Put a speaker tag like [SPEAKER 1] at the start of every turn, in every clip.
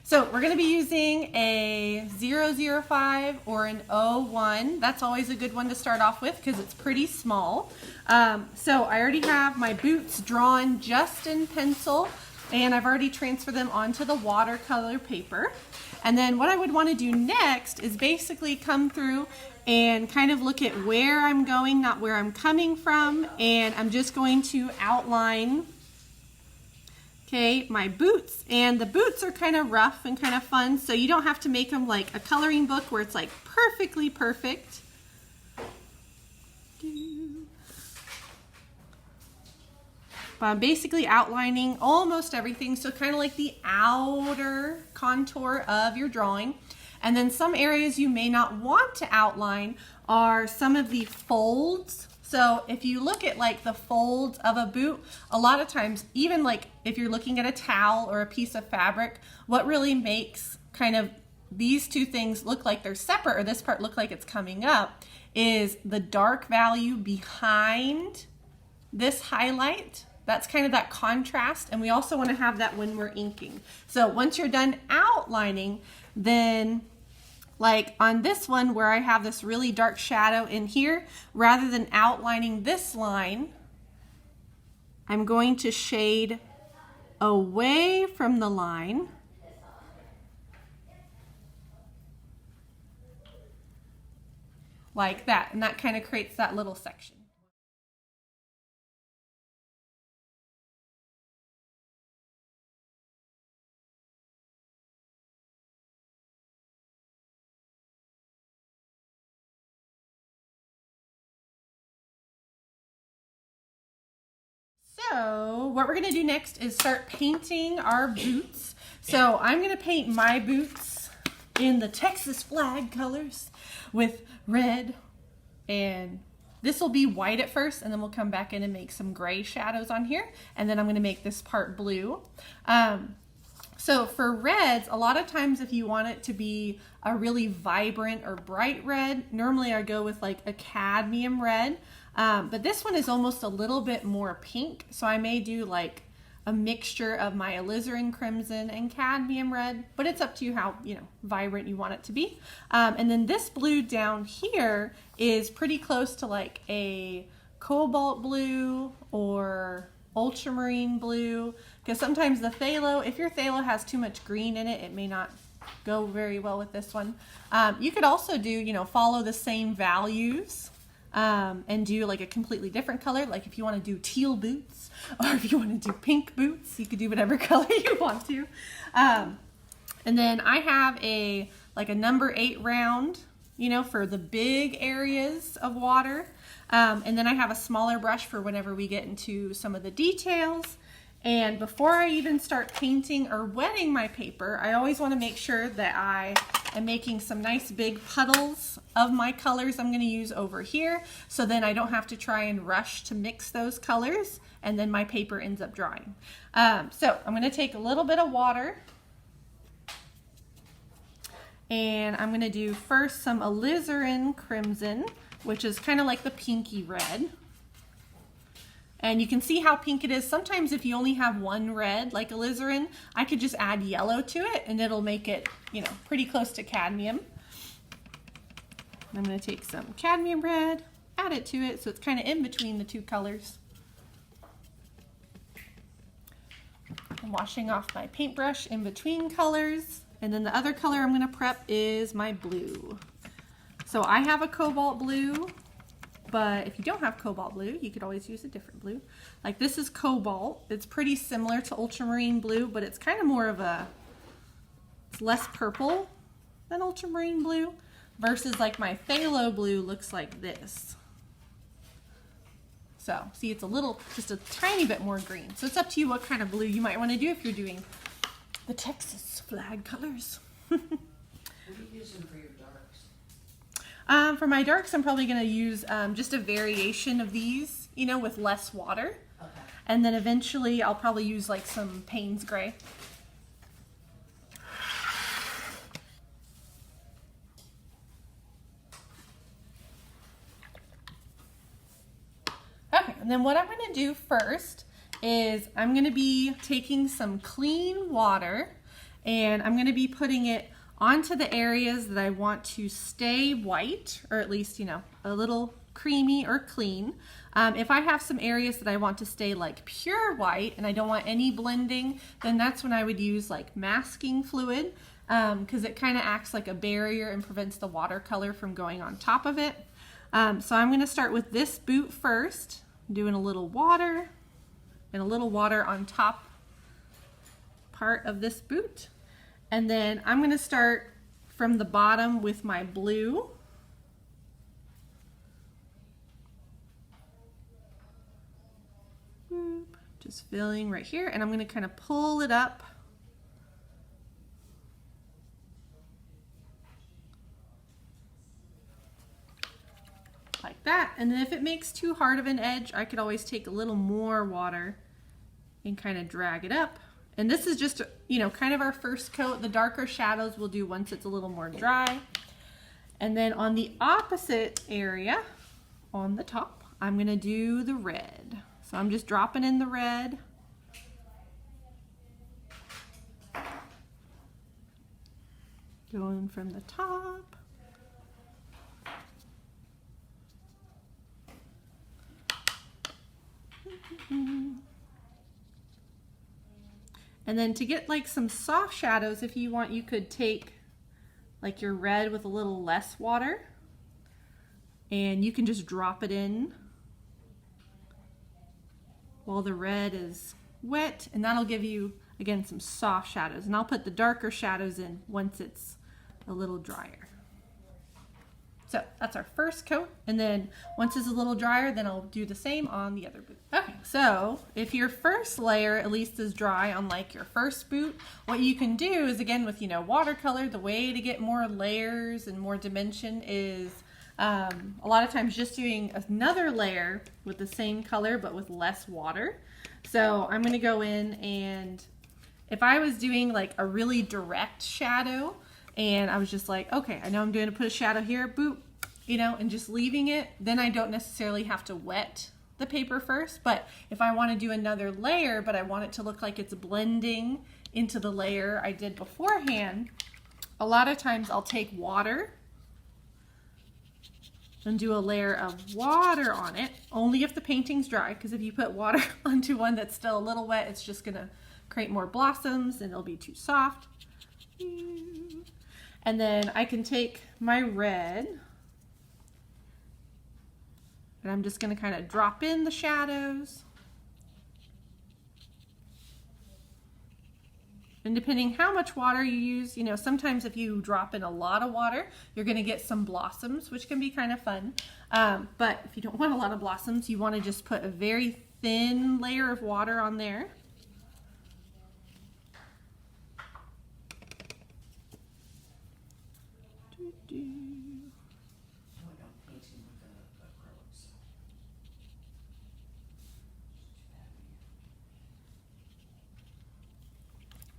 [SPEAKER 1] So we're going to be using a 005 or an 01. That's always a good one to start off with because it's pretty small. So I already have my boots drawn just in pencil, and I've already transferred them onto the watercolor paper. And then what I would want to do next is basically come through and kind of look at where I'm going, not where I'm coming from, and I'm just going to outline, okay, my boots. And the boots are kind of rough and kind of fun, so you don't have to make them like a coloring book where it's like perfectly perfect. But I'm basically outlining almost everything, so kind of like the outer contour of your drawing. And then some areas you may not want to outline are some of the folds. So if you look at like the folds of a boot, a lot of times, even like if you're looking at a towel or a piece of fabric, what really makes kind of these two things look like they're separate, or this part look like it's coming up, is the dark value behind this highlight. That's kind of that contrast, and we also want to have that when we're inking. So once you're done outlining, then like on this one where I have this really dark shadow in here, rather than outlining this line, I'm going to shade away from the line like that, and that kind of creates that little section. So what we're going to do next is start painting our boots. So I'm going to paint my boots in the Texas flag colors with red, and this will be white at first, and then we'll come back in and make some gray shadows on here, and then I'm going to make this part blue. So for reds, a lot of times if you want it to be a really vibrant or bright red, normally I go with like a cadmium red. But this one is almost a little bit more pink, so I may do like a mixture of my alizarin crimson and cadmium red, but it's up to you how, you know, vibrant you want it to be. And then this blue down here is pretty close to like a cobalt blue or ultramarine blue, because sometimes the phthalo, if your phthalo has too much green in it, it may not go very well with this one. You could also do, you know, follow the same values and do like a completely different color. Like if you want to do teal boots, or if you want to do pink boots, you could do whatever color you want to. And then I have a like a number 8 round, you know, for the big areas of water. And then I have a smaller brush for whenever we get into some of the details. And before I even start painting or wetting my paper, I always want to make sure that I am making some nice big puddles of my colors I'm going to use over here, so then I don't have to try and rush to mix those colors, and then my paper ends up drying. So I'm going to take a little bit of water, and I'm going to do first some alizarin crimson, which is kind of like the pinky red. And you can see how pink it is. Sometimes if you only have one red, like alizarin, I could just add yellow to it and it'll make it, you know, pretty close to cadmium. I'm going to take some cadmium red, add it to it so it's kind of in between the two colors. I'm washing off my paintbrush in between colors. And then the other color I'm going to prep is my blue. So I have a cobalt blue. But if you don't have cobalt blue, you could always use a different blue. Like this is cobalt. It's pretty similar to ultramarine blue, but it's kind of more of a, it's less purple than ultramarine blue, versus like my phthalo blue looks like this. So see, it's a little, just a tiny bit more green. So it's up to you what kind of blue you might want to do if you're doing the Texas flag colors.
[SPEAKER 2] What are you using for your darks?
[SPEAKER 1] For my darks, I'm probably going to use just a variation of these, you know, with less water.
[SPEAKER 2] Okay.
[SPEAKER 1] And then eventually I'll probably use like some Payne's gray. Okay, and then what I'm going to do first is I'm going to be taking some clean water and I'm going to be putting it onto the areas that I want to stay white, or at least, you know, a little creamy or clean. If I have some areas that I want to stay like pure white and I don't want any blending, then that's when I would use like masking fluid, because it kind of acts like a barrier and prevents the watercolor from going on top of it. So I'm going to start with this boot first, doing a little water and a little water on top part of this boot. And then I'm going to start from the bottom with my blue. Just filling right here, and I'm going to kind of pull it up like that. And then if it makes too hard of an edge, I could always take a little more water and kind of drag it up. And this is just, you know, kind of our first coat. The darker shadows we'll do once it's a little more dry. And then on the opposite area, on the top, I'm going to do the red. So I'm just dropping in the red. Going from the top. And then to get like some soft shadows, if you want, you could take like your red with a little less water, and you can just drop it in while the red is wet, and that'll give you, again, some soft shadows. And I'll put the darker shadows in once it's a little drier. So that's our first coat, and then once it's a little drier, then I'll do the same on the other boot. Okay, so if your first layer at least is dry on like your first boot, what you can do is, again, with, you know, watercolor, the way to get more layers and more dimension is a lot of times just doing another layer with the same color but with less water. So I'm going to go in, and if I was doing like a really direct shadow and I was just like, okay, I know I'm going to put a shadow here, boop, you know, and just leaving it, then I don't necessarily have to wet the paper first. But if I want to do another layer, but I want it to look like it's blending into the layer I did beforehand, a lot of times I'll take water and do a layer of water on it, only if the painting's dry, because if you put water onto one that's still a little wet, it's just going to create more blossoms and it'll be too soft. And then I can take my red, and I'm just going to kind of drop in the shadows. And depending how much water you use, you know, sometimes if you drop in a lot of water, you're going to get some blossoms, which can be kind of fun. But if you don't want a lot of blossoms, you want to just put a very thin layer of water on there.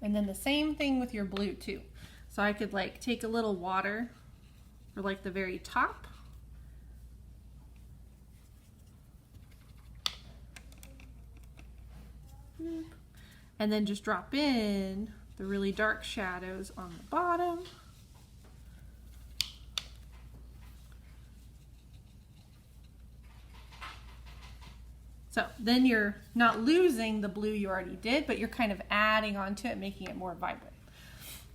[SPEAKER 1] And then the same thing with your blue too. So I could like take a little water for like the very top. And then just drop in the really dark shadows on the bottom. So then you're not losing the blue you already did, but you're kind of adding onto it, making it more vibrant.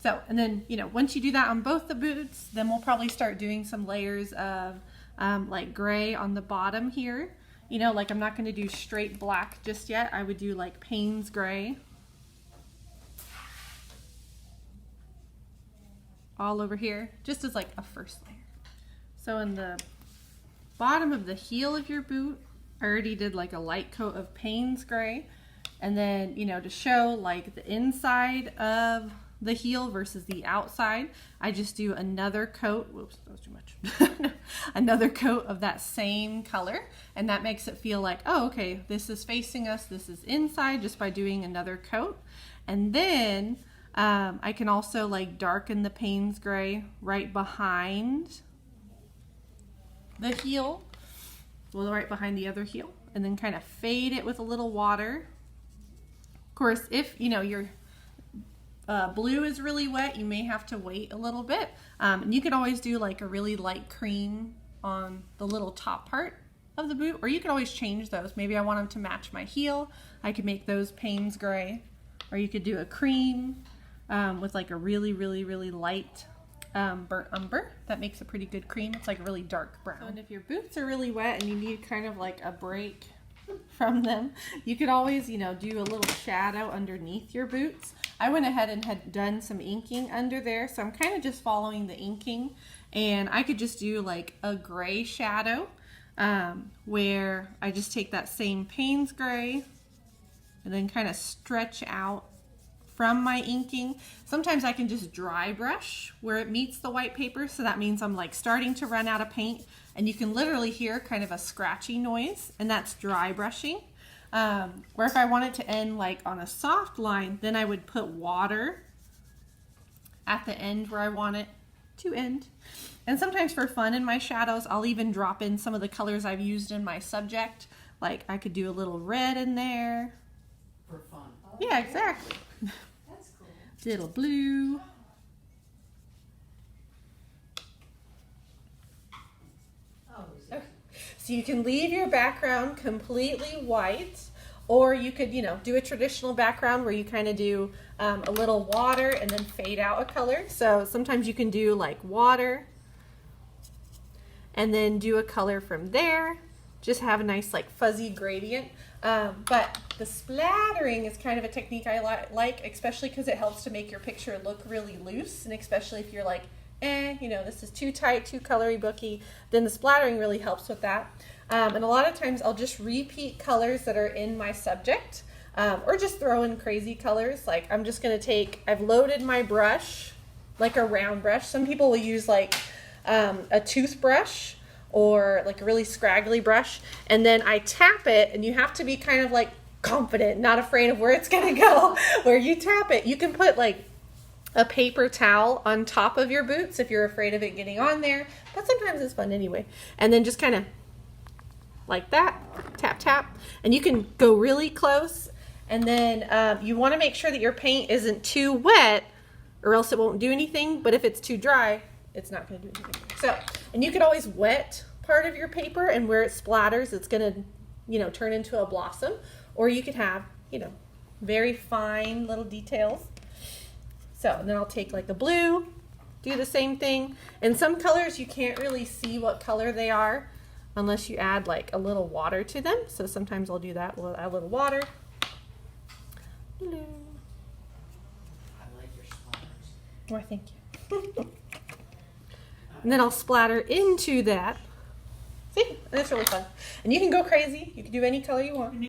[SPEAKER 1] So, and then, you know, once you do that on both the boots, then we'll probably start doing some layers of like gray on the bottom here. You know, like I'm not going to do straight black just yet. I would do like Payne's gray all over here, just as like a first layer. So in the bottom of the heel of your boot, I already did like a light coat of Payne's gray. And then, you know, to show like the inside of the heel versus the outside, I just do another coat. Whoops, that was too much. Another coat of that same color. And that makes it feel like, oh, okay, this is facing us, this is inside, just by doing another coat. And then I can also like darken the Payne's gray right behind the heel. Well, right behind the other heel, and then kind of fade it with a little water. Of course, if you know blue is really wet, you may have to wait a little bit. And you can always do like a really light cream on the little top part of the boot, or you could always change those. Maybe I want them to match my heel. I could make those Payne's gray, or you could do a cream with like a really light burnt umber. That makes a pretty good cream. It's like a really dark brown. So, and if your boots are really wet and you need kind of like a break from them, you could always, you know, do a little shadow underneath your boots. I went ahead and had done some inking under there, so I'm kind of just following the inking, and I could just do like a gray shadow where I just take that same Payne's gray and then kind of stretch out from my inking. Sometimes I can just dry brush where it meets the white paper, so that means I'm like starting to run out of paint, and you can literally hear kind of a scratchy noise, and that's dry brushing. Where if I want it to end like on a soft line, then I would put water at the end where I want it to end. And sometimes for fun in my shadows, I'll even drop in some of the colors I've used in my subject. Like I could do a little red in there.
[SPEAKER 2] For fun.
[SPEAKER 1] Yeah, exactly.
[SPEAKER 2] That's cool.
[SPEAKER 1] Little blue.
[SPEAKER 2] Oh,
[SPEAKER 1] Okay. So you can leave your background completely white, or you could, you know, do a traditional background where you kind of do a little water and then fade out a color. So sometimes you can do like water and then do a color from there. Just have a nice like fuzzy gradient. But the splattering is kind of a technique I like, especially because it helps to make your picture look really loose, and especially if you're like, you know, this is too tight, too colory booky, then the splattering really helps with that. And a lot of times I'll just repeat colors that are in my subject, or just throw in crazy colors. Like I'm just going to take, I've loaded my brush, like a round brush. Some people will use like a toothbrush or like a really scraggly brush, and then I tap it, and you have to be kind of like confident, not afraid of where it's going to go. Where you tap it, you can put like a paper towel on top of your boots if you're afraid of it getting on there, but sometimes it's fun anyway. And then just kind of like that, tap, tap, and you can go really close. And then you want to make sure that your paint isn't too wet, or else it won't do anything. But if it's too dry, it's not going to do anything. So, and you could always wet part of your paper, and where it splatters, it's going to, you know, turn into a blossom. Or you could have, you know, very fine little details. So, and then I'll take like a blue, do the same thing. And some colors you can't really see what color they are unless you add like a little water to them. So sometimes I'll do that. We'll add a little water. Blue.
[SPEAKER 2] I like your splatters.
[SPEAKER 1] Why, thank you. And then I'll splatter into that. See, that's really fun. And you can go crazy. You can do any color you want.